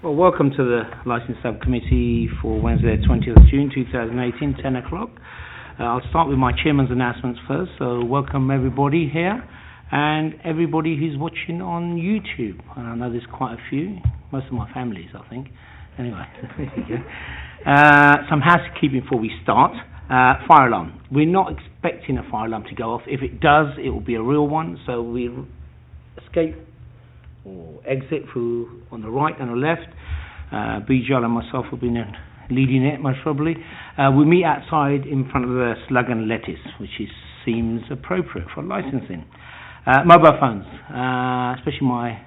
Well, welcome to the Licence Subcommittee for Wednesday, 20th of June 2018, 10 o'clock. I'll start with my chairman's announcements first. So welcome everybody here and everybody who's watching on YouTube. And I know there's quite a few, most of my families, I think. Anyway, there you go. Some housekeeping before we start. Fire alarm. We're not expecting a fire alarm to go off. If it does, it will be a real one. So we escape or exit through on the right and the left. Bijal and myself will be leading it most probably. We meet outside in front of the Slug and Lettuce, which seems appropriate for licensing. Mobile phones, especially my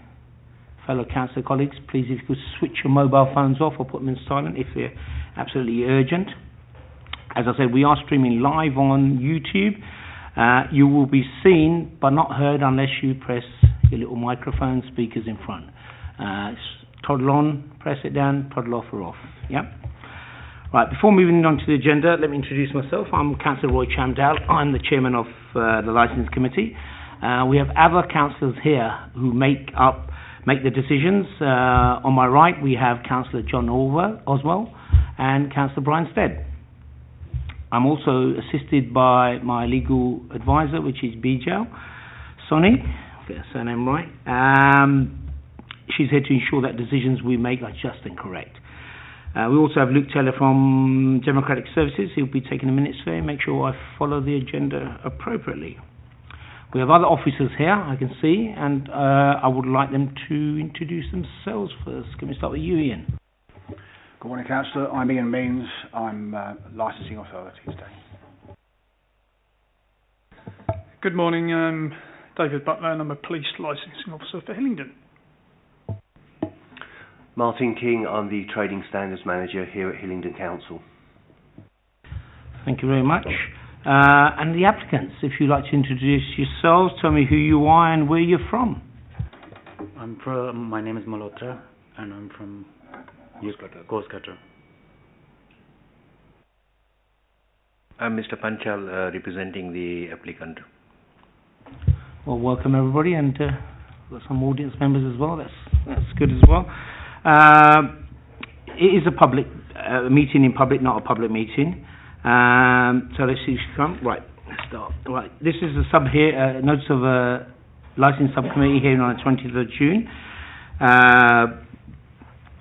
fellow councillor colleagues, please if you could switch your mobile phones off or put them in silent if they're absolutely urgent. As I said, we are streaming live on YouTube. You will be seen but not heard unless you press your little microphone speakers in front. Toddle on, press it down, toddle off or off. Yep. Right, before moving on to the agenda, let me introduce myself. I'm Councillor Roy Chamdale. I'm the chairman of the Licence Committee. We have other councillors here who make the decisions. On my right, we have Councillor John Oswell and Councillor Brian Stead. I'm also assisted by my legal advisor, which is Bijal Sonny, get her surname right. She's here to ensure that decisions we make are just and correct. We also have Luke Taylor from Democratic Services. He'll be taking the minutes there. Make sure I follow the agenda appropriately. We have other officers here, I can see, and I would like them to introduce themselves first. Can we start with you, Ian? Good morning, Councillor. I'm Ian Means. I'm Licensing Authority today. Good morning. I'm David Butler and I'm a Police Licensing Officer for Hillingdon. Martin King, I'm the Trading Standards Manager here at Hillingdon Council. Thank you very much. And the applicants, if you'd like to introduce yourselves, tell me who you are and where you're from. My name is Malhotra and I'm from Coastcutter. I'm Mr. Panchal, representing the applicant. Well, welcome everybody, and got some audience members as well. That's good as well. It is a public meeting in public, not a public meeting. So let's see who's come. Right, let's start. Right, this is a notice of a licence subcommittee hearing on the 20th of June.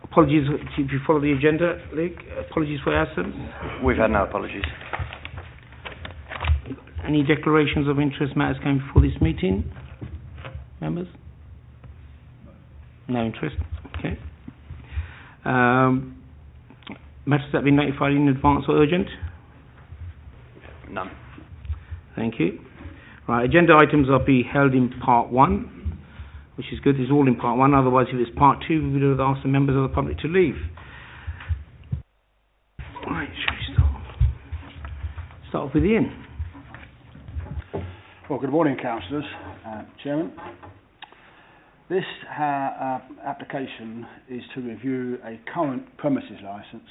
Apologies if you follow the agenda, Luke. Apologies for absence. We've had no apologies. Any declarations of interest matters going before this meeting? Members? No interest. Okay. Matters that have been notified in advance or urgent? None. Thank you. Right, agenda items will be held in part 1. Which is good, it's all in part 1, otherwise if it's part 2 we would have asked the members of the public to leave. Right, shall we start off with Ian? Well, good morning, Councillors. Chairman. This application is to review a current premises licence,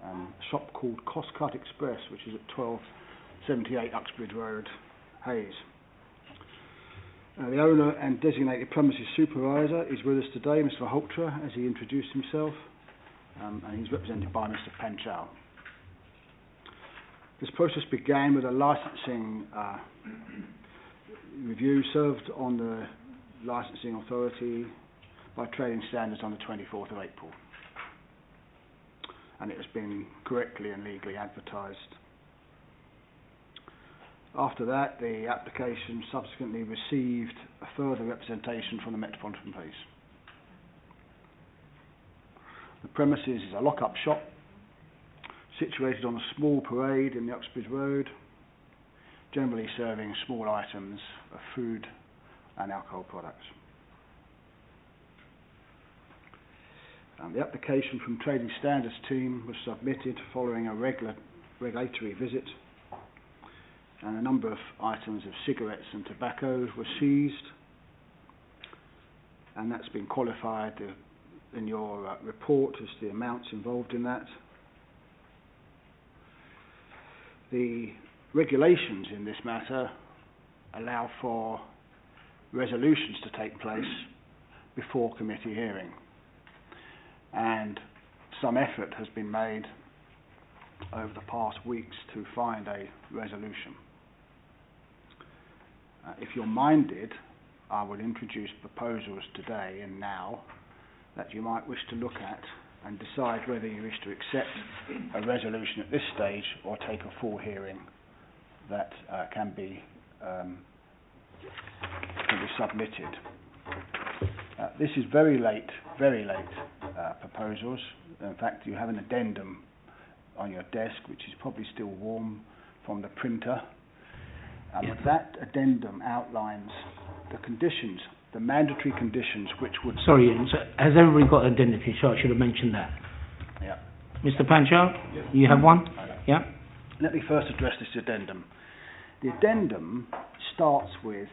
a shop called Coastcut Express, which is at 1278 Uxbridge Road, Hayes. The owner and designated premises supervisor is with us today, Mr. Malhotra, as he introduced himself, and he's represented by Mr. Panchal. This process began with a licensing review served on the licensing authority by Trading Standards on the 24th of April, and it has been correctly and legally advertised. After that, the application subsequently received a further representation from the Metropolitan Police. The premises is a lock-up shop situated on a small parade in the Uxbridge Road, generally serving small items of food and alcohol products. The application from Trading Standards team was submitted following a regulatory visit, and a number of items of cigarettes and tobacco were seized, and that's been qualified in your report as the amounts involved in that. The regulations in this matter allow for resolutions to take place before committee hearing, and some effort has been made over the past weeks to find a resolution. If you're minded, I will introduce proposals today and now that you might wish to look at and decide whether you wish to accept a resolution at this stage or take a full hearing that can be submitted. This is very late proposals. In fact, you have an addendum on your desk, which is probably still warm from the printer. That addendum outlines the conditions, the mandatory conditions which would... Sorry, Ian, so has everybody got an addendum? So I should have mentioned that. Yeah. Mr. Panchal, you have one? Yeah. Let me first address this addendum. The addendum starts with,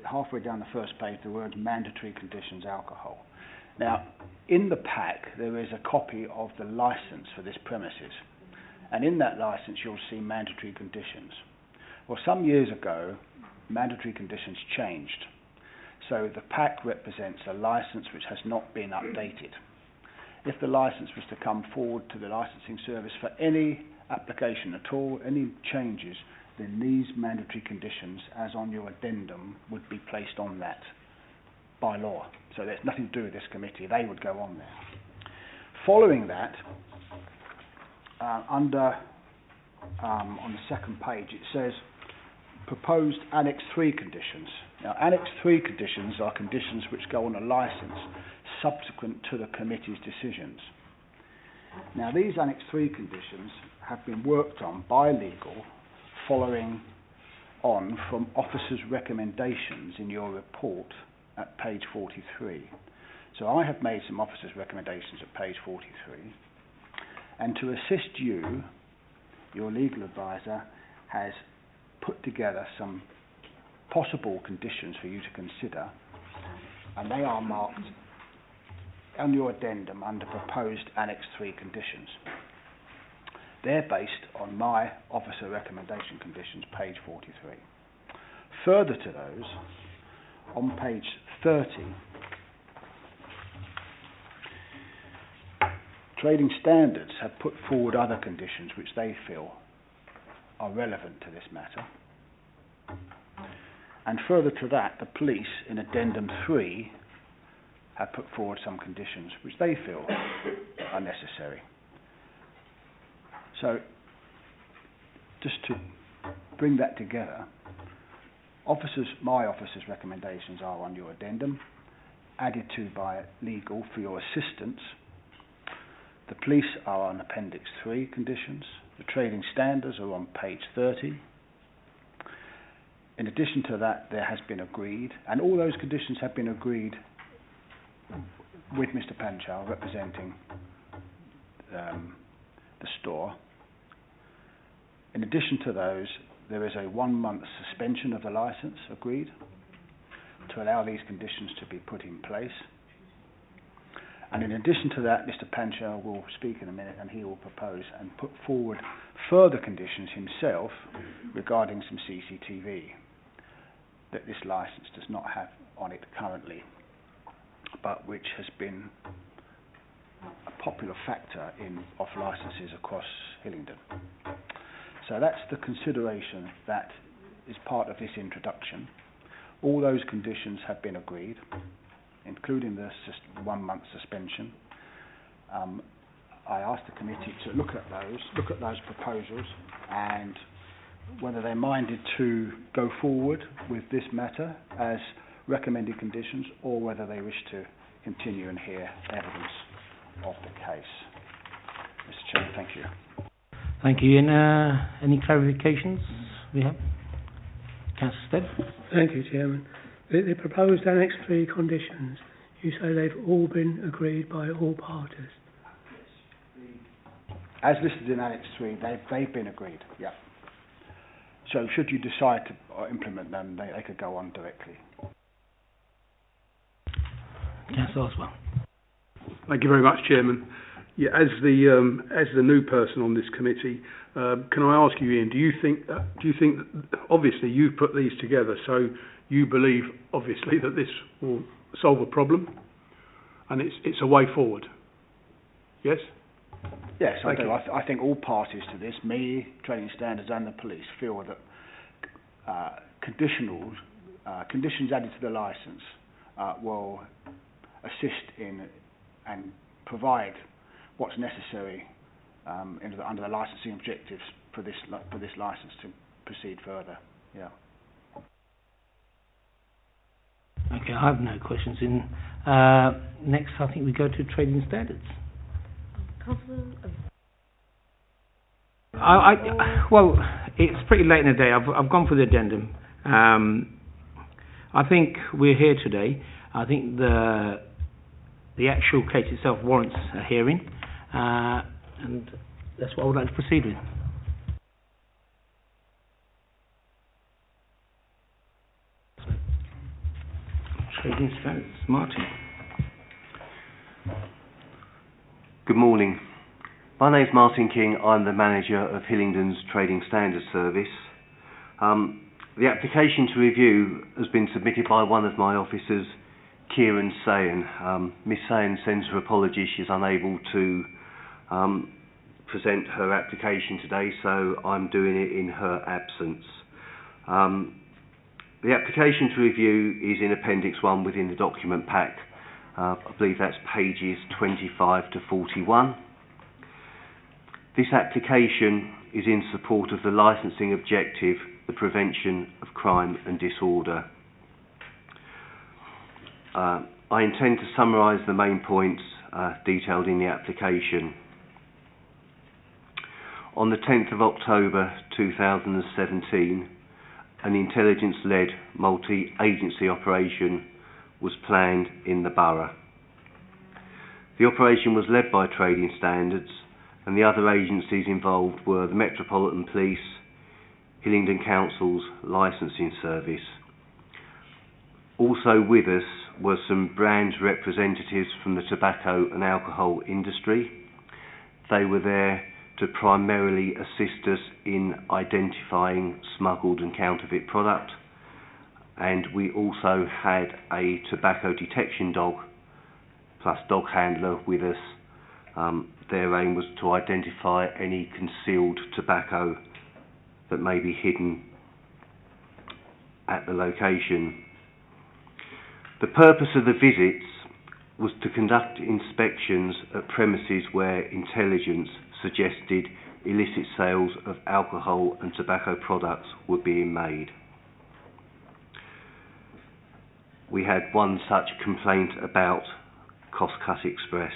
halfway down the first page, the word mandatory conditions alcohol. Now, in the pack, there is a copy of the licence for this premises. And in that licence, you'll see mandatory conditions. Well, some years ago, mandatory conditions changed. So the pack represents a licence which has not been updated. If the licence was to come forward to the licensing service for any application at all, any changes, then these mandatory conditions, as on your addendum, would be placed on that by law. So there's nothing to do with this committee. They would go on there. Following that, on the second page, it says proposed Annex 3 conditions. Now, Annex 3 conditions are conditions which go on a licence subsequent to the committee's decisions. Now, these Annex 3 conditions have been worked on by legal following on from officers' recommendations in your report at page 43. So I have made some officers' recommendations at page 43, and to assist you, your legal advisor has put together some possible conditions for you to consider, and they are marked on your addendum under proposed Annex 3 conditions. They're based on my officer recommendation conditions, page 43. Further to those, on page 30, Trading Standards have put forward other conditions which they feel are relevant to this matter. And further to that, the police in Addendum 3 have put forward some conditions which they feel are necessary. So, just to bring that together, my officer's recommendations are on your addendum, added to by legal for your assistance. The police are on Appendix 3 conditions. The trading standards are on page 30. In addition to that, there has been agreed, and all those conditions have been agreed with Mr. Panchal representing the store. In addition to those, there is a 1-month suspension of the licence agreed to allow these conditions to be put in place. And in addition to that, Mr. Panchal will speak in a minute, and he will propose and put forward further conditions himself regarding some CCTV that this licence does not have on it currently, but which has been a popular factor in off licences across Hillingdon. So that's the consideration that is part of this introduction. All those conditions have been agreed, including the 1-month suspension. I asked the committee to look at those proposals, and whether they're minded to go forward with this matter as recommended conditions, or whether they wish to continue and hear evidence of the case. Mr. Chairman, thank you. Thank you. And any clarifications we have? Councillor Stead? Thank you, Chairman. The proposed Annex 3 conditions, you say they've all been agreed by all parties? As listed in Annex 3, they've been agreed, yeah. So should you decide to implement them, they could go on directly. Councillor Oswald. Thank you very much, Chairman. Yeah, as the new person on this committee, can I ask you, Ian? Do you think that obviously you've put these together, so you believe obviously that this will solve a problem, and it's a way forward? Yes? Yes, I Thank do. you. I think all parties to this, me, trading standards and the police, feel that conditions added to the licence will assist in and provide what's necessary under the licensing objectives for this licence to proceed further. Yeah. Okay, I have no questions. Next, I think we go to trading standards. Well, it's pretty late in the day. I've gone for the addendum. I think we're here today. I think the actual case itself warrants a hearing, and that's what I would like to proceed with. Trading standards, Martin. Good morning. My name's Martin King. I'm the manager of Hillingdon's Trading Standards Service. The application to review has been submitted by one of my officers, Kieran Sayan. Miss Sayan sends her apologies. She's unable to present her application today, so I'm doing it in her absence. The application to review is in Appendix 1 within the document pack. I believe that's pages 25 to 41. This application is in support of the licensing objective, the prevention of crime and disorder. I intend to summarise the main points detailed in the application. On the 10th of October 2017, an intelligence-led multi-agency operation was planned in the Borough. The operation was led by Trading Standards, and the other agencies involved were the Metropolitan Police, Hillingdon Council's licensing service. Also with us were some brand representatives from the tobacco and alcohol industry. They were there to primarily assist us in identifying smuggled and counterfeit product, and we also had a tobacco detection dog plus dog handler with us. Their aim was to identify any concealed tobacco that may be hidden at the location. The purpose of the visits was to conduct inspections at premises where intelligence suggested illicit sales of alcohol and tobacco products were being made. We had one such complaint about Cost Cut Express.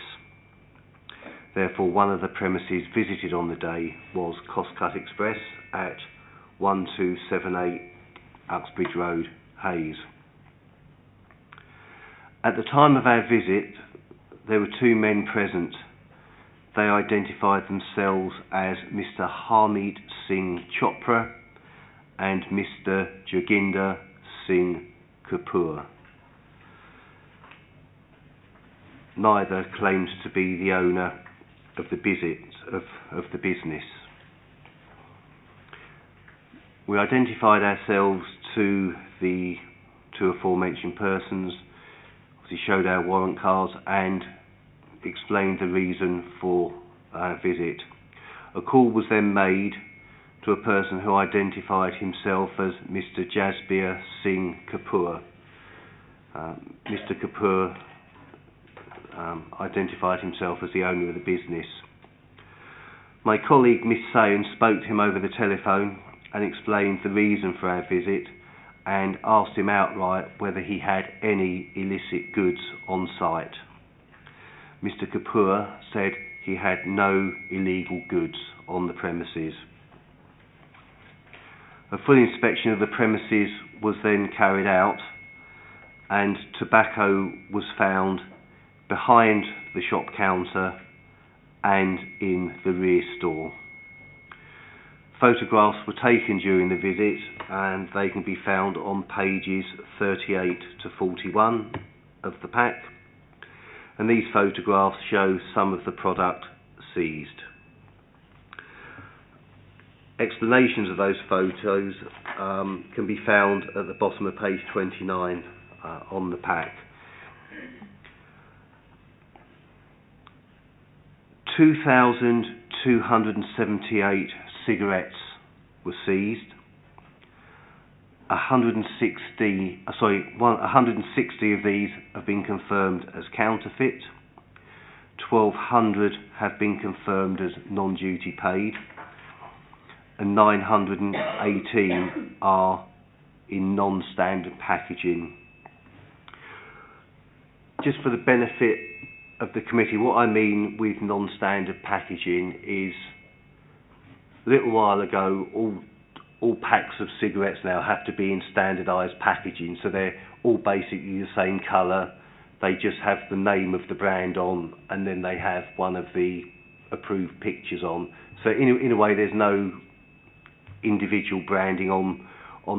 Therefore, one of the premises visited on the day was Cost Cut Express at 1278 Uxbridge Road, Hayes. At the time of our visit, there were two men present. They identified themselves as Mr. Harmeet Singh Chopra and Mr. Joginder Singh Kapoor. Neither claimed to be the owner of the business. We identified ourselves to the two aforementioned persons, obviously showed our warrant cards and explained the reason for our visit. A call was then made to a person who identified himself as Mr. Jasbir Singh Kapoor. Mr. Kapoor identified himself as the owner of the business. My colleague Miss Sayan spoke to him over the telephone and explained the reason for our visit and asked him outright whether he had any illicit goods on site. Mr. Kapoor said he had no illegal goods on the premises. A full inspection of the premises was then carried out, and tobacco was found behind the shop counter and in the rear store. Photographs were taken during the visit, and they can be found on pages 38 to 41 of the pack, and these photographs show some of the product seized. Explanations of those photos can be found at the bottom of page 29 on the pack. 2,278 cigarettes were seized. 160 of these have been confirmed as counterfeit. 1,200 have been confirmed as non-duty paid, and 918 are in non-standard packaging. Just for the benefit of the committee, what I mean with non-standard packaging is, a little while ago, all packs of cigarettes now have to be in standardised packaging, so they're all basically the same colour. They just have the name of the brand on, and then they have one of the approved pictures on. So in a way, there's no individual branding on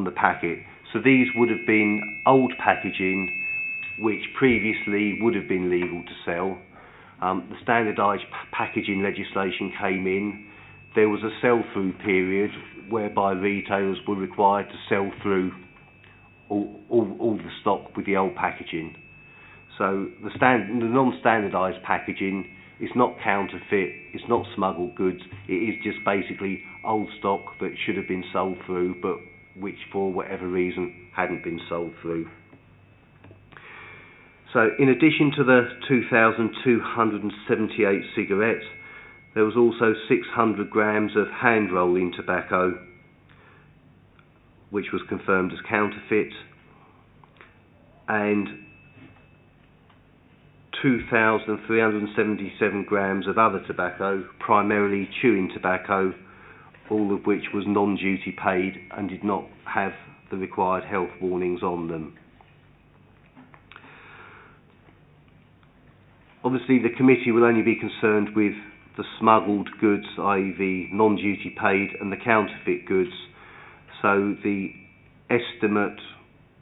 the packet. So these would have been old packaging, which previously would have been legal to sell. The standardised packaging legislation came in. There was a sell-through period whereby retailers were required to sell through all the stock with the old packaging. So the non-standardised packaging is not counterfeit, it's not smuggled goods, it is just basically old stock that should have been sold through, but which for whatever reason hadn't been sold through. So in addition to the 2,278 cigarettes, there was also 600 grams of hand-rolling tobacco, which was confirmed as counterfeit, and 2,377 grams of other tobacco, primarily chewing tobacco, all of which was non-duty paid and did not have the required health warnings on them. Obviously, the committee will only be concerned with the smuggled goods, i.e. the non-duty paid, and the counterfeit goods. So the estimate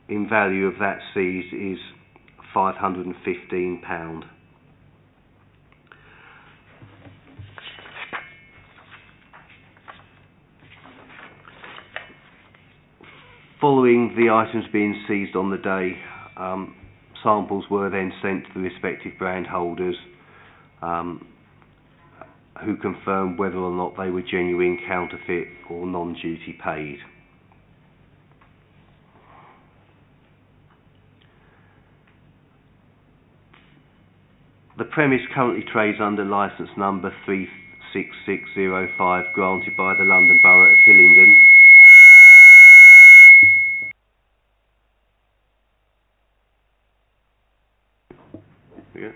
in value of that seized is £515. Following the items being seized on the day, samples were then sent to the respective brand holders, who confirmed whether or not they were genuine, counterfeit or non-duty paid. The premise currently trades under licence number 36605, granted by the London Borough of Hillingdon. Yeah.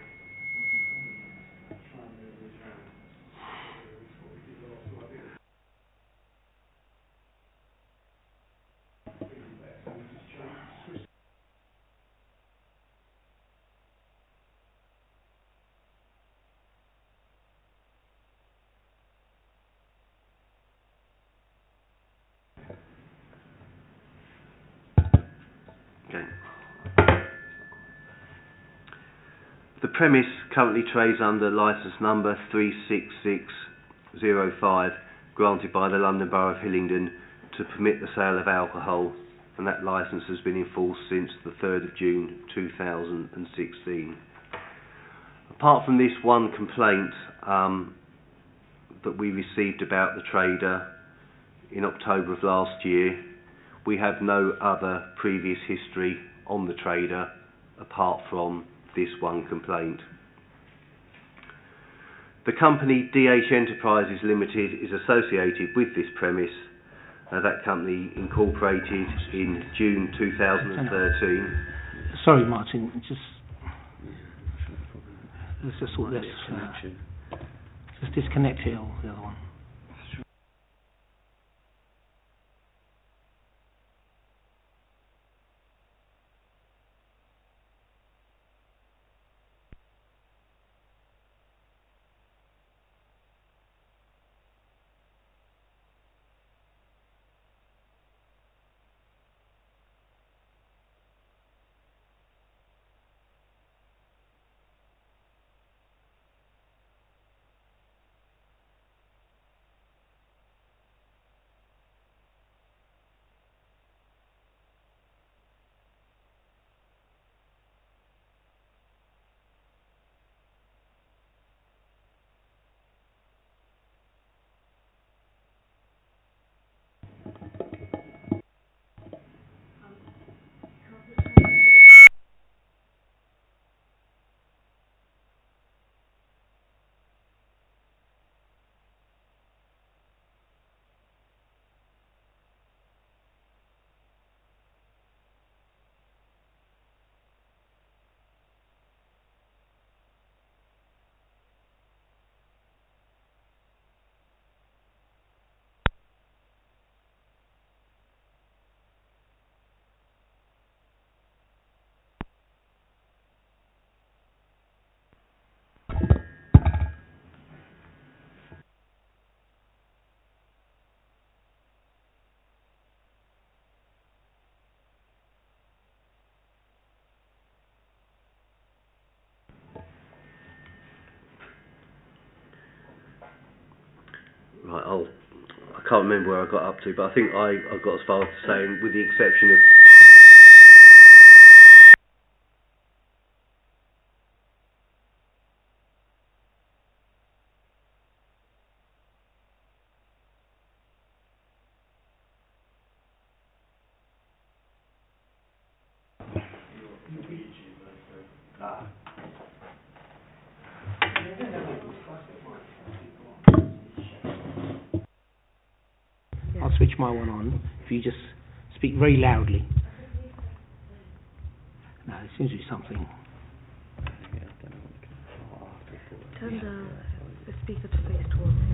Okay. The premise currently trades under licence number 36605, granted by the London Borough of Hillingdon, to permit the sale of alcohol, and that licence has been in force since the 3rd of June 2016. Apart from this one complaint that we received about the trader in October of last year, we have no other previous history on the trader apart from this one complaint. The company DH Enterprises Limited is associated with this premise. That company incorporated in June 2013. Sorry, Martin, let's just sort this. Just disconnect it, or the other one. I can't remember where I got up to, but I think I got as far as saying, with the exception of... I'll switch my one on if you just speak very loudly. No, it seems to be something. Turn the speaker to face towards him.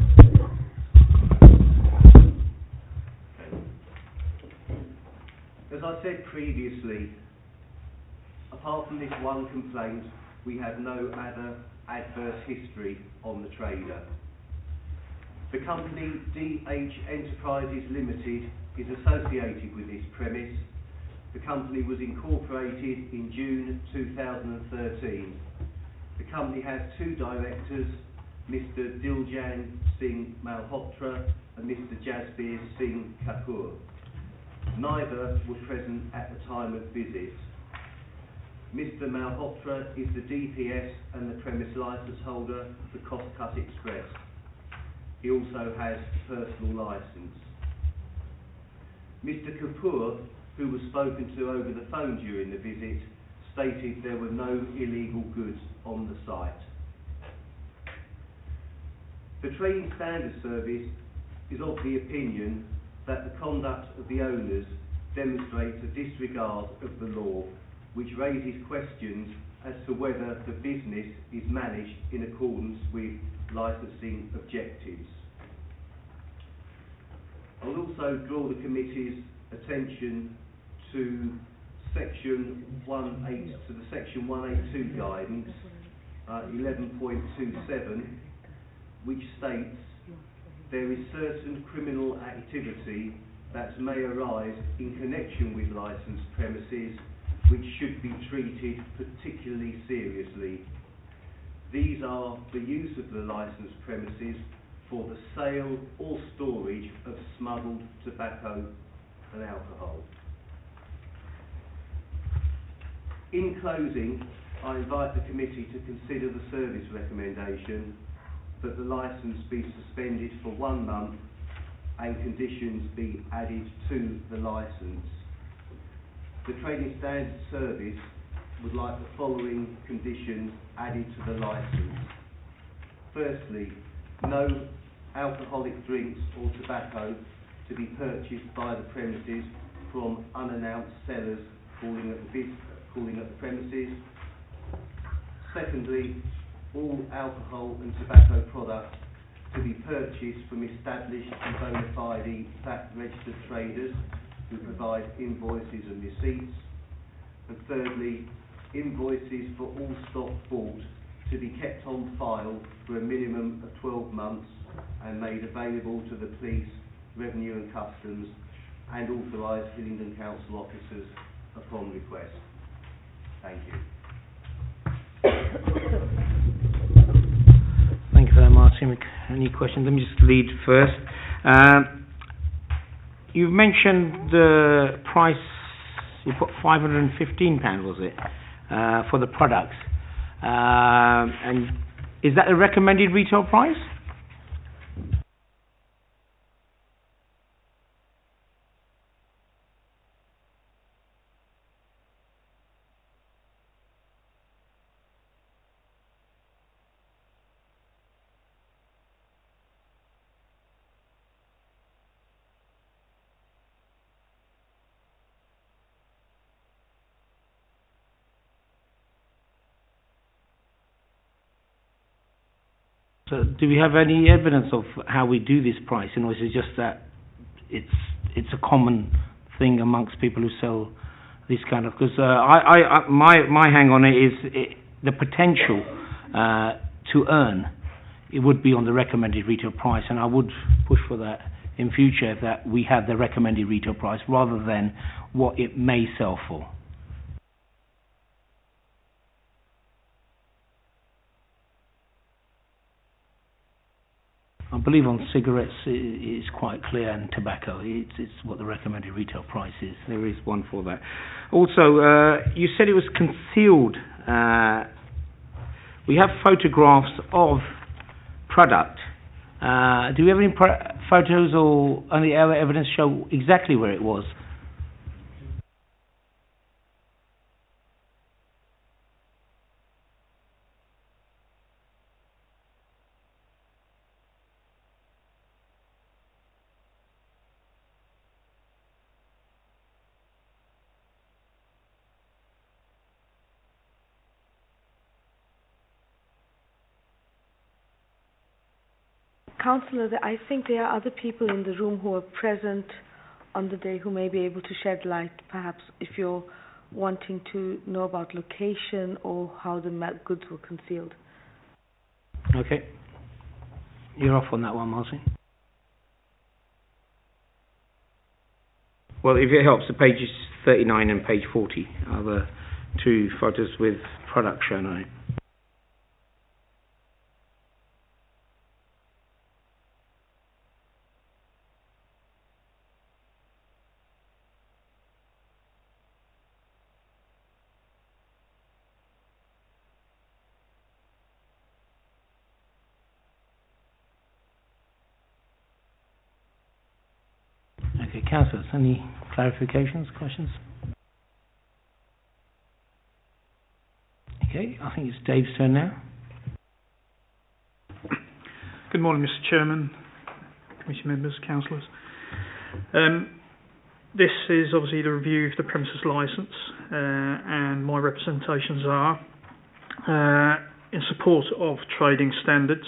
As I said previously, apart from this one complaint, we have no other adverse history on the trader. The company DH Enterprises Limited is associated with this premise. The company was incorporated in June 2013. The company has two directors, Mr. Diljan Singh Malhotra and Mr. Jasbir Singh Kapoor. Neither were present at the time of visit. Mr. Malhotra is the DPS and the premise licence holder for Cost Cut Express. He also has a personal licence. Mr. Kapoor, who was spoken to over the phone during the visit, stated there were no illegal goods on the site. The Trading Standards Service is of the opinion that the conduct of the owners demonstrates a disregard of the law, which raises questions as to whether the business is managed in accordance with licensing objectives. I will also draw the committee's attention to Section 182 guidance 11.27, which states there is certain criminal activity that may arise in connection with licensed premises which should be treated particularly seriously. These are the use of the licensed premises for the sale or storage of smuggled tobacco and alcohol. In closing, I invite the committee to consider the service recommendation that the licence be suspended for 1 month and conditions be added to the licence. The Trading Standards Service would like the following conditions added to the licence. Firstly, no alcoholic drinks or tobacco to be purchased by the premises from unannounced sellers calling at the premises. Secondly, all alcohol and tobacco products to be purchased from established and bona fide VAT registered traders who provide invoices and receipts. And thirdly, invoices for all stock bought to be kept on file for a minimum of 12 months and made available to the police, revenue and customs and authorised Hillingdon Council officers upon request. Thank you. Thank you for that, Martin. Any questions? Let me just lead first. You've mentioned the price, you put £515, was it, for the products. And is that the recommended retail price? So do we have any evidence of how we do this pricing, or is it just that it's a common thing amongst people who sell this kind of? Because my hang on it is the potential to earn. It would be on the recommended retail price, and I would push for that in future, that we have the recommended retail price rather than what it may sell for. I believe on cigarettes it's quite clear, and tobacco, it's what the recommended retail price is. There is one for that. Also, you said it was concealed. We have photographs of product. Do we have any photos or any other evidence show exactly where it was? Councillor, I think there are other people in the room who are present on the day who may be able to shed light, perhaps if you're wanting to know about location or how the goods were concealed. Okay. You're off on that one, Marcy. Well, if it helps, the pages 39 and page 40 are the two photos with product shown on it. Okay, councillors, any clarifications, questions? Okay, I think it's Dave's turn now. Good morning, Mr. Chairman, committee members, councillors. This is obviously the review of the premises licence, and my representations are in support of trading standards.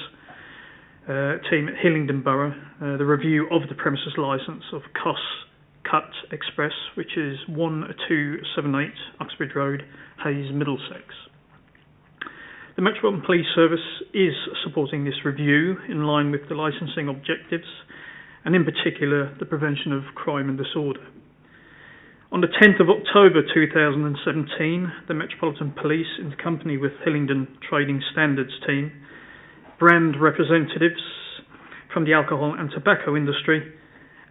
Team at Hillingdon Borough, the review of the premises licence of Cut Express, which is 1278 Uxbridge Road, Hayes, Middlesex. The Metropolitan Police Service is supporting this review in line with the licensing objectives, and in particular the prevention of crime and disorder. On the 10th of October 2017, the Metropolitan Police, in company with Hillingdon Trading Standards team, brand representatives from the alcohol and tobacco industry,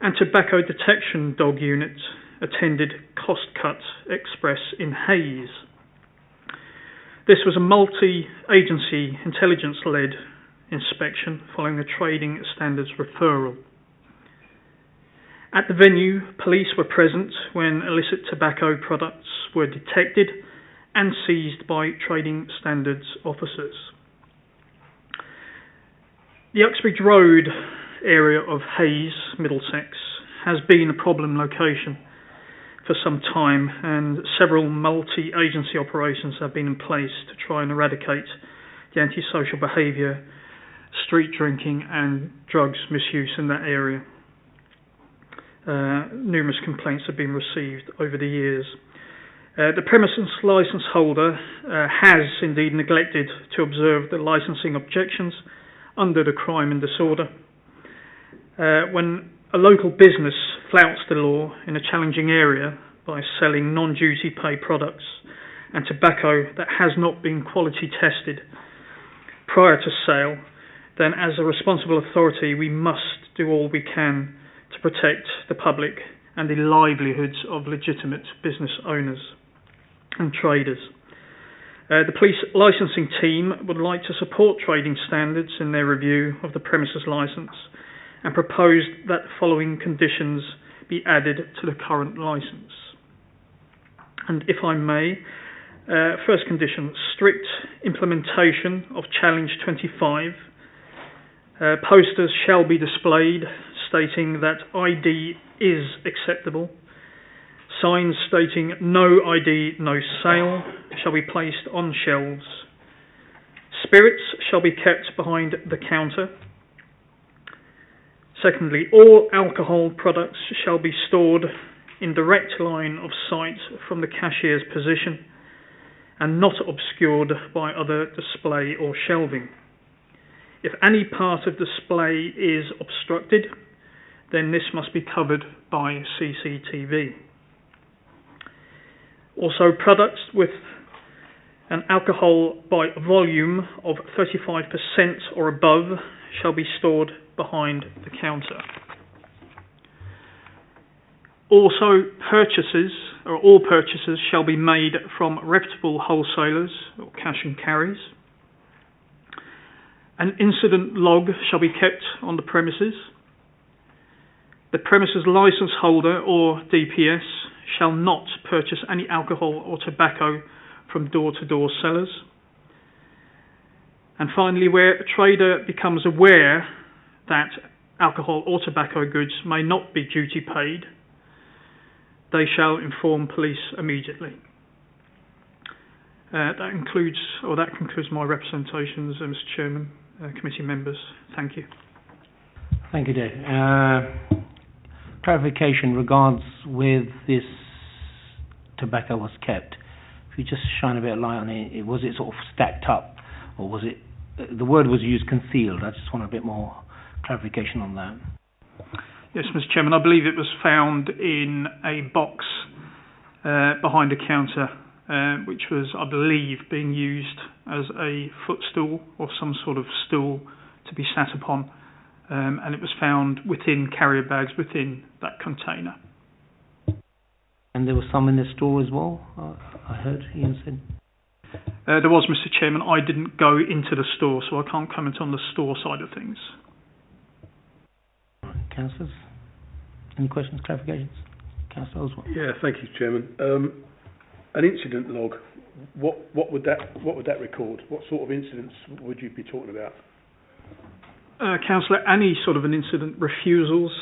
and tobacco detection dog unit attended Cut Express in Hayes. This was a multi-agency intelligence-led inspection following a trading standards referral. At the venue, police were present when illicit tobacco products were detected and seized by trading standards officers. The Uxbridge Road area of Hayes, Middlesex, has been a problem location for some time, and several multi-agency operations have been in place to try and eradicate the antisocial behaviour, street drinking and drugs misuse in that area. Numerous complaints have been received over the years. The premises licence holder has indeed neglected to observe the licensing objections under the crime and disorder. When a local business flouts the law in a challenging area by selling non-duty paid products and tobacco that has not been quality tested prior to sale, then as a responsible authority we must do all we can to protect the public and the livelihoods of legitimate business owners and traders. The police licensing team would like to support trading standards in their review of the premises licence and proposed that the following conditions be added to the current licence. And if I may, first condition, strict implementation of Challenge 25. Posters shall be displayed stating that ID is acceptable. Signs stating no ID, no sale shall be placed on shelves. Spirits shall be kept behind the counter. Secondly, all alcohol products shall be stored in direct line of sight from the cashier's position and not obscured by other display or shelving. If any part of display is obstructed, then this must be covered by CCTV. Also, products with And alcohol by volume of 35% or above shall be stored behind the counter. Also, all purchases shall be made from reputable wholesalers or cash and carries. An incident log shall be kept on the premises. The premises licence holder or DPS shall not purchase any alcohol or tobacco from door-to-door sellers. And finally, where a trader becomes aware that alcohol or tobacco goods may not be duty paid, they shall inform police immediately. That concludes my representations, Mr. Chairman, committee members. Thank you. Thank you, Dave. Clarification regards with this tobacco was kept. If you just shine a bit of light on it, was it sort of stacked up, or was it, the word was used concealed? I just want a bit more clarification on that. Yes, Mr. Chairman, I believe it was found in a box behind a counter, which was, I believe, being used as a footstool or some sort of stool to be sat upon, and it was found within carrier bags within that container. And there was some in the store as well, I heard Ian said. There was, Mr. Chairman. I didn't go into the store, so I can't comment on the store side of things. Councillors, any questions, clarifications? Councillor Oswald. Yeah, thank you, Chairman. An incident log. What would that record? What sort of incidents would you be talking about? Councillor, any sort of an incident, refusals,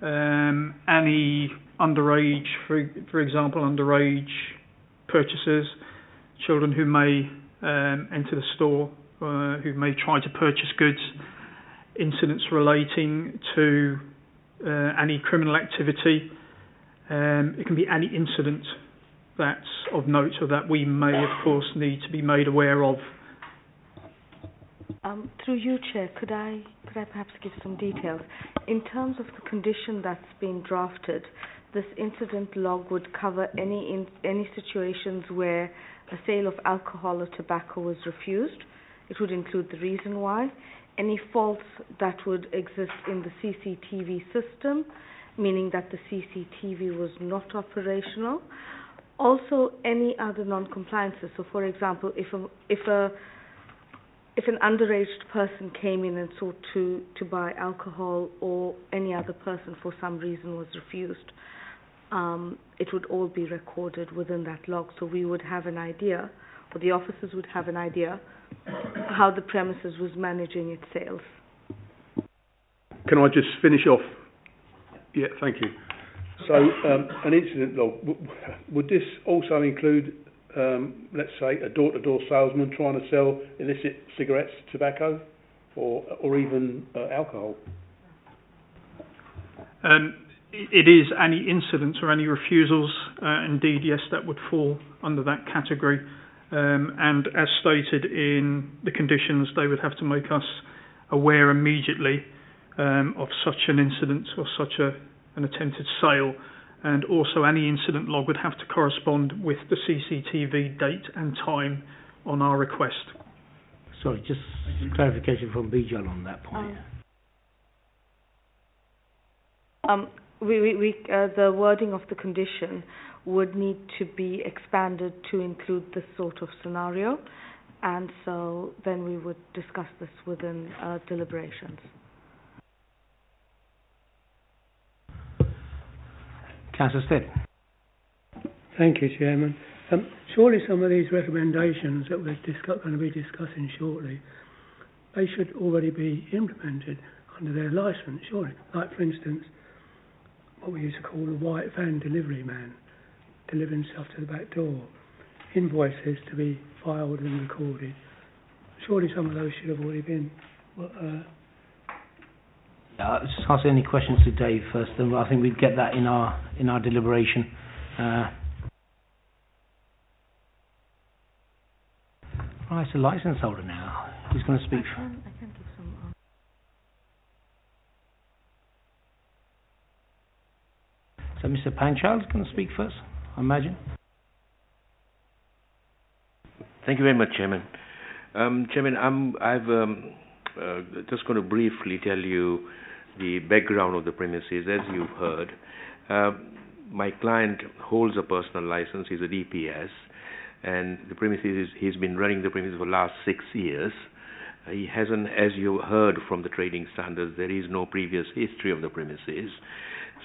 any underage, for example, underage purchases, children who may enter the store, who may try to purchase goods, incidents relating to any criminal activity. It can be any incident that's of note or that we may, of course, need to be made aware of. Through you, Chair, could I perhaps give some details? In terms of the condition that's been drafted, this incident log would cover any situations where a sale of alcohol or tobacco was refused. It would include the reason why. Any faults that would exist in the CCTV system, meaning that the CCTV was not operational. Also, any other non-compliances. So, for example, if an underage person came in and sought to buy alcohol, or any other person for some reason was refused, it would all be recorded within that log. So we would have an idea, or the officers would have an idea, how the premises was managing its sales. Can I just finish off? Yeah, thank you. So, an incident log, would this also include, let's say, a door-to-door salesman trying to sell illicit cigarettes, tobacco, or even alcohol? It is any incidents or any refusals. Indeed, yes, that would fall under that category. And as stated in the conditions, they would have to make us aware immediately of such an incident or such an attempted sale. And also any incident log would have to correspond with the CCTV date and time on our request. Sorry, just clarification from Bijal on that point. The wording of the condition would need to be expanded to include this sort of scenario, and so then we would discuss this within deliberations. Councillor Stead. Thank you, Chairman. Surely some of these recommendations that we're going to be discussing shortly, they should already be implemented under their licence, surely. Like, for instance, what we used to call the white van delivery man, delivering stuff to the back door, invoices to be filed and recorded. Surely some of those should have already been. Just ask any questions to Dave first, and I think we'd get that in our deliberation. Right, it's a licence holder now. Who's going to speak? I can give some. So Mr. Panchald's going to speak first, I imagine. Thank you very much, Chairman. Chairman, I'm just going to briefly tell you the background of the premises. As you've heard, my client holds a personal license. He's a DPS, and the premises he's been running the premises for the last 6 years. He hasn't, as you heard from the trading standards, there is no previous history of the premises.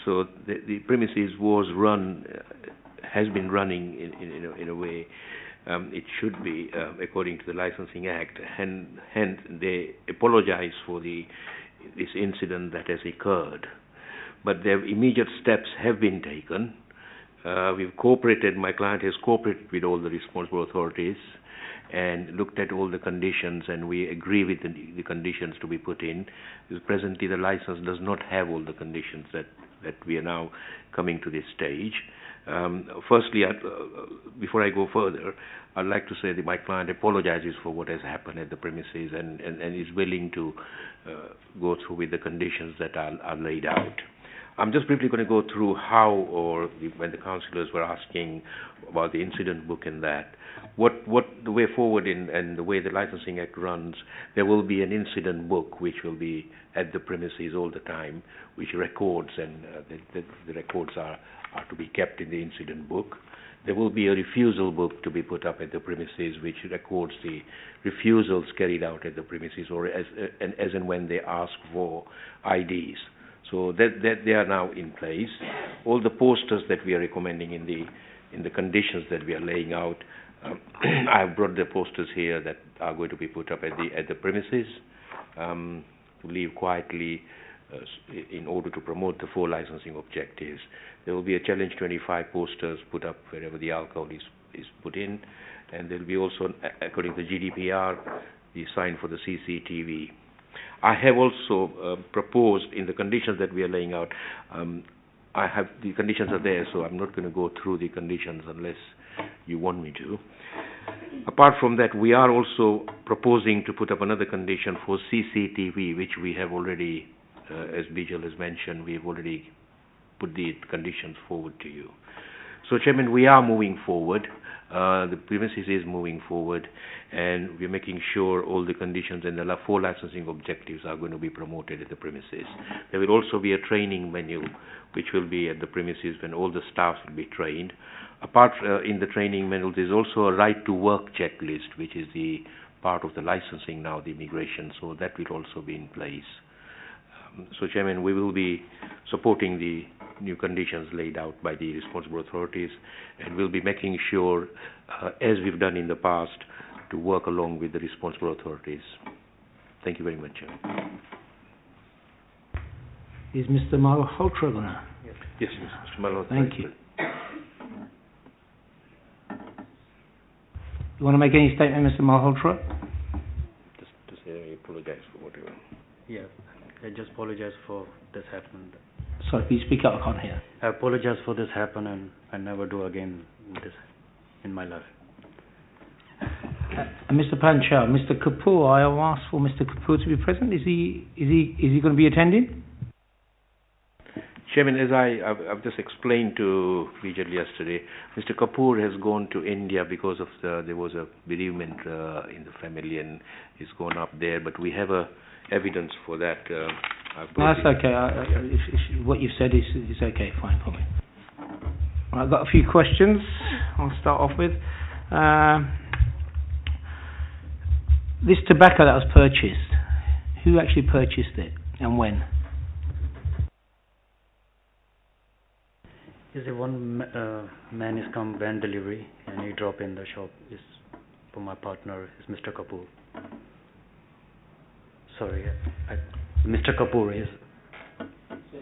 So the premises has been running in a way it should be according to the Licensing Act. Hence, they apologize for this incident that has occurred. But their immediate steps have been taken. We've cooperated, my client has cooperated with all the responsible authorities and looked at all the conditions, and we agree with the conditions to be put in. Because presently the license does not have all the conditions that we are now coming to this stage. Firstly, before I go further, I'd like to say that my client apologizes for what has happened at the premises and is willing to go through with the conditions that are laid out. I'm just briefly going to go through when the councillors were asking about the incident book and that, what the way forward and the way the Licensing Act runs, there will be an incident book which will be at the premises all the time, which records, and the records are to be kept in the incident book. There will be a refusal book to be put up at the premises, which records the refusals carried out at the premises, or as and when they ask for IDs. So that they are now in place. All the posters that we are recommending in the conditions that we are laying out, I have brought the posters here that are going to be put up at the premises to leave quietly in order to promote the 4 licensing objectives. There will be a Challenge 25 posters put up wherever the alcohol is put in, and there will be also, according to GDPR, the sign for the CCTV. I have also proposed in the conditions that we are laying out, I have the conditions are there, so I'm not going to go through the conditions unless you want me to. Apart from that, we are also proposing to put up another condition for CCTV, which we have already, as Bijal has mentioned, we have already put the conditions forward to you. So, Chairman, we are moving forward. The premises is moving forward, and we're making sure all the conditions and the 4 licensing objectives are going to be promoted at the premises. There will also be a training manual which will be at the premises when all the staff will be trained. Apart in the training manual, there's also a right to work checklist, which is the part of the licensing now, the immigration, so that will also be in place. So, Chairman, we will be supporting the new conditions laid out by the responsible authorities, and we'll be making sure, as we've done in the past, to work along with the responsible authorities. Thank you very much, Chairman. Is Mr. Malhotra going to? Yes, Mr. Malhotra. Thank you. You want to make any statement, Mr. Malhotra? Just to say I apologize for whatever. Yeah, I just apologize for this happened. Sorry, please speak up, I can't hear. I apologize for this happen, and I never do again this in my life. Mr. Panchal, Mr. Kapoor, I have asked for Mr. Kapoor to be present. Is he going to be attending? Chairman, as I've just explained to Vijay yesterday, Mr. Kapoor has gone to India because of there was a bereavement in the family, and he's gone up there. But we have evidence for that. No, that's okay. If what you've said is okay, fine for me. I've got a few questions I'll start off with. This tobacco that was purchased, who actually purchased it and when? Is it one man is come van delivery and he drop in the shop is for my partner is Mr. Kapoor. Sorry, Mr. Kapoor is.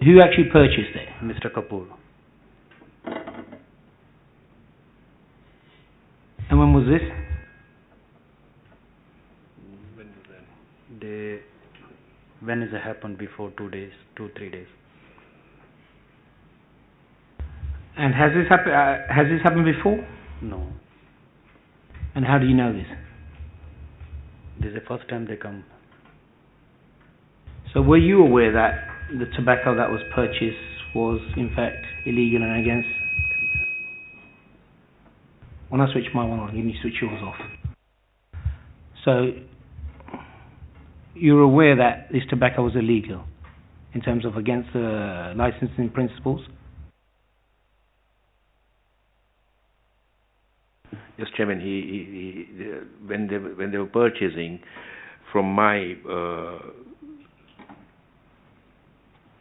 Who actually purchased it? Mr. Kapoor. And when was this? When has it happened? Before 2 days, 2-3 days. And has this happened before? No. And how do you know this? This is the first time they come. So were you aware that the tobacco that was purchased was in fact illegal and against? When I switch my one on, you need to switch yours off. So you're aware that this tobacco was illegal in terms of against the licensing principles? Yes, Chairman. When they were purchasing, from my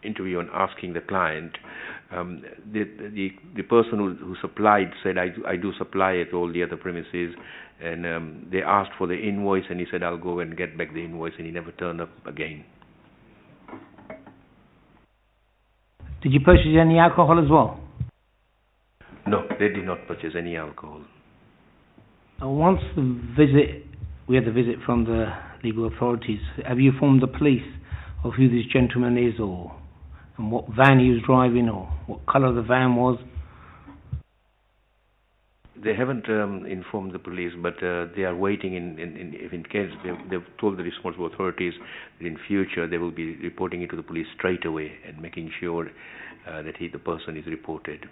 interview and asking the client, the person who supplied said, I do supply at all the other premises, and they asked for the invoice, and he said, I'll go and get back the invoice, and he never turned up again. Did you purchase any alcohol as well? No, they did not purchase any alcohol. Once we had the visit from the legal authorities, have you informed the police of who this gentleman is, and what van he was driving, or what colour the van was? They haven't informed the police, but they are waiting in case they've told the responsible authorities that in future they will be reporting it to the police straight away and making sure that the person is reported.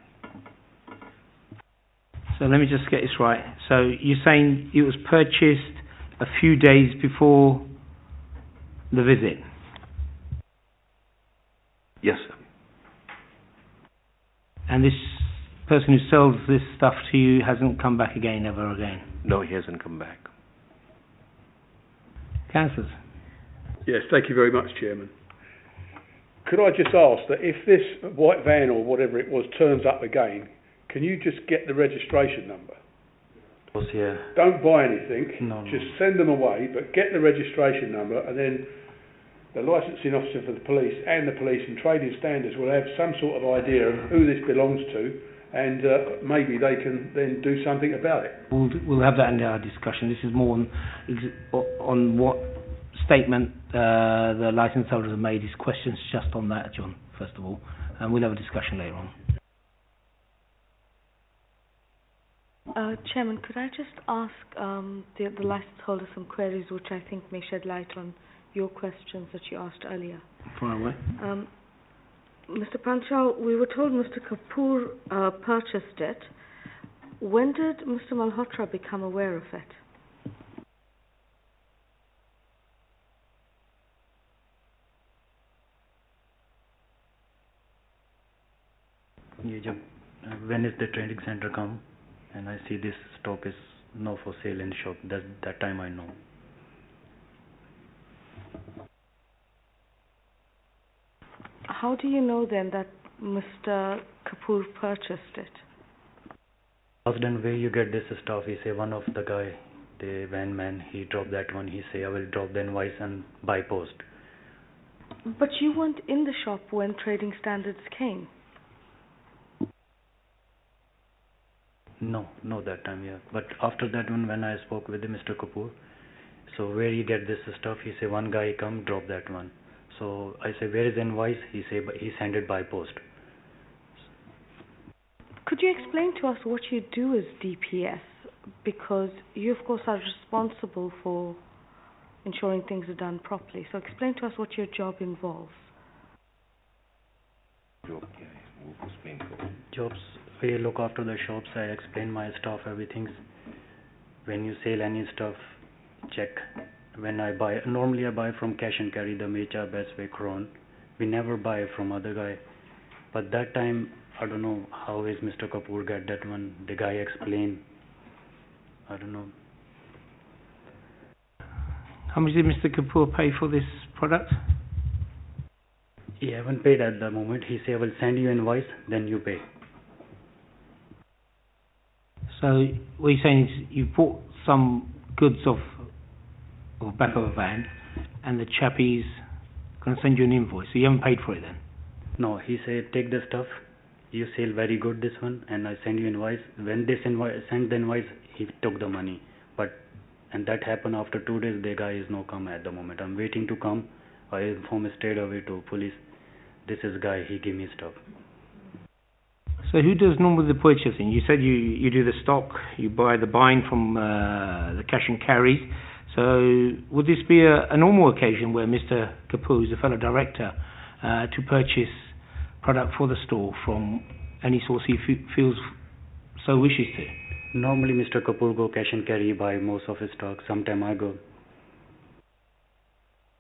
So let me just get this right. So you're saying it was purchased a few days before the visit? Yes, sir. And this person who sells this stuff to you hasn't come back again, ever again? No, he hasn't come back. Councillors? Yes, thank you very much, Chairman. Could I just ask that if this white van or whatever it was turns up again, can you just get the registration number? Yeah. Don't buy anything, No. just send them away, but get the registration number, and then the licensing officer for the police and the police and trading standards will have some sort of idea of who this belongs to, and maybe they can then do something about it. We'll have that in our discussion. This is more on what statement the licence holders have made. His questions just on that, John, first of all, and we'll have a discussion later on. Chairman, could I just ask the licence holder some queries which I think may shed light on your questions that you asked earlier? Far away. Mr. Panchal, we were told Mr. Kapoor purchased it. When did Mr. Malhotra become aware of it? When is the trading centre come and I see this stock is no for sale in shop, that time I know. How do you know then that Mr. Kapoor purchased it? Asked him where you get this stuff. He say one of the guy, the van man, he dropped that one. He say I will drop the invoice and by post. But you weren't in the shop when trading standards came. No, that time, yeah. But after that one, when I spoke with Mr. Kapoor, so where you get this stuff? He say one guy come drop that one. So I say where is the invoice? He say he sent it by post. Could you explain to us what you do as DPS? Because you of course are responsible for ensuring things are done properly. So explain to us what your job involves. Jobs, we look after the shops. I explain my stuff, everything. When you sell any stuff, check. When I buy, normally I buy from cash and carry, the Mecha, Bestway, Kron. We never buy from other guy. But that time, I don't know how is Mr. Kapoor get that one. The guy explained. I don't know. How much did Mr. Kapoor pay for this product? He haven't paid at the moment. He say I will send you invoice, then you pay. So what you're saying is you bought some goods off back of a van, and the chappie's going to send you an invoice. So you haven't paid for it then? No, he said take the stuff. You sell very good this one, and I send you invoice. When they send the invoice, he took the money. And that happened after 2 days. The guy is no come at the moment. I'm waiting to come. I inform straight away to police. This is guy. He give me stuff. So who does normally the purchasing? You said you do the stock. You buy the buying from the cash and carries. So would this be a normal occasion where Mr. Kapoor, who's a fellow director, to purchase product for the store from any source he feels so wishes to? Normally Mr. Kapoor go cash and carry, buy most of his stock. Sometime I go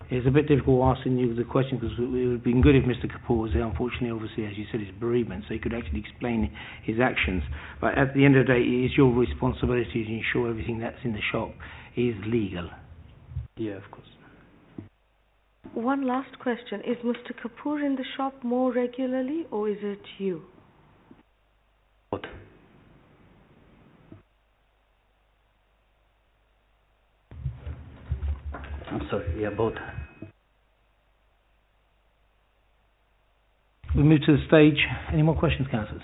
It's a bit difficult asking you the question because it would have been good if Mr. Kapoor was there. Unfortunately, obviously, as you said, it's bereavement, so he could actually explain his actions. But at the end of the day, it is your responsibility to ensure everything that's in the shop is legal. Yeah, of course. One last question. Is Mr. Kapoor in the shop more regularly, or is it you? Both. I'm sorry, yeah, both. We move to the stage. Any more questions, councillors?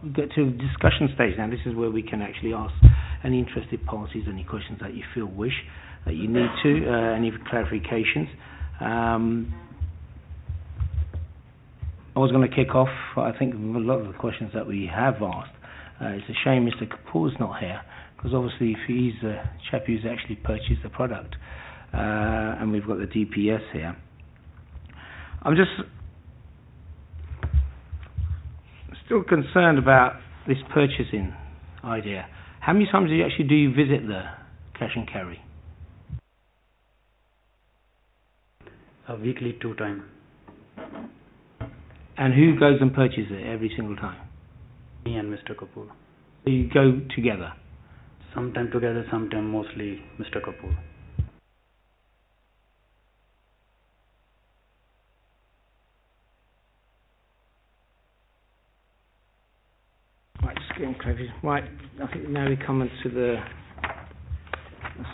We get to the discussion stage now. This is where we can actually ask any interested parties any questions that you feel that you need to, any clarifications. I was going to kick off, I think, a lot of the questions that we have asked. It's a shame Mr. Kapoor's not here, because obviously if he's the chap who's actually purchased the product, and we've got the DPS here. I'm just still concerned about this purchasing idea. How many times do you visit the cash and carry? Weekly 2 times. And who goes and purchases it every single time? Me and Mr. Kapoor. So you go together? Sometime together, sometime mostly Mr. Kapoor. Right, just getting clever. Right, I think now we come into the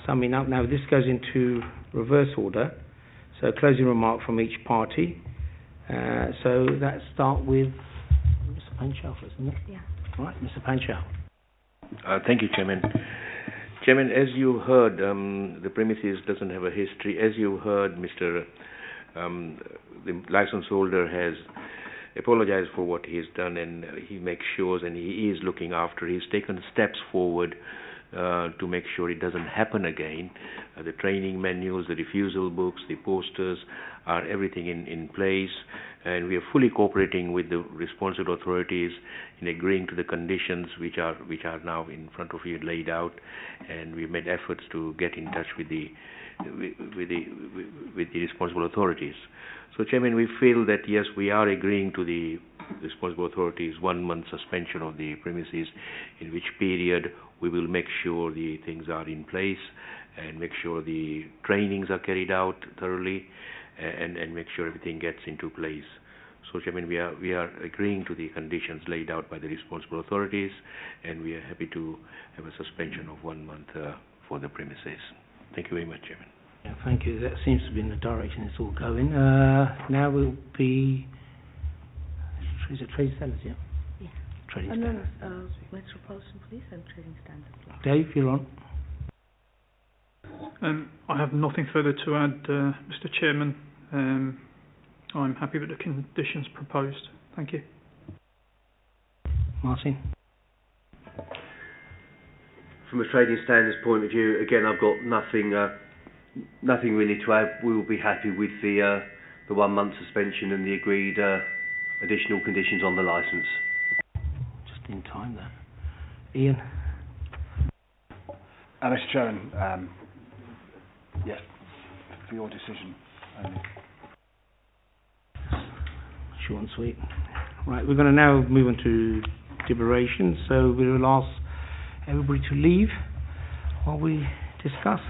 summing up. Now this goes into reverse order. So closing remark from each party. So let's start with Mr. Panchal first, isn't it? Yeah. Right, Mr. Panchal. Thank you, Chairman. Chairman, as you heard, the premises doesn't have a history. As you heard, the license holder has apologized for what he has done, and he makes sure, and he is looking after. He's taken steps forward to make sure it doesn't happen again. The training manuals, the refusal books, the posters, are everything in place, and we are fully cooperating with the responsible authorities in agreeing to the conditions which are now in front of you laid out, and we've made efforts to get in touch with the responsible authorities. So, Chairman, we feel that yes, we are agreeing to the responsible authorities 1 month suspension of the premises, in which period we will make sure the things are in place and make sure the trainings are carried out thoroughly and make sure everything gets into place. So, Chairman, we are agreeing to the conditions laid out by the responsible authorities, and we are happy to have a suspension of 1 month for the premises. Thank you very much, Chairman. Yeah, thank you. That seems to be in the direction it's all going. Now will be... Is it Trading Standards, yeah? Yeah. Trading Standards. Metropolitan Police and Trading Standards. Dave, you're on. I have nothing further to add, Mr. Chairman. I'm happy with the conditions proposed. Thank you. Martin? From a trading standards point of view, again, I've got nothing really to add. We will be happy with the 1 month suspension and the agreed additional conditions on the licence. Just in time there. Ian? Mr. Chairman, yes, for your decision only. Short and sweet. Right, we're going to now move on to deliberations, so we will ask everybody to leave while we discuss.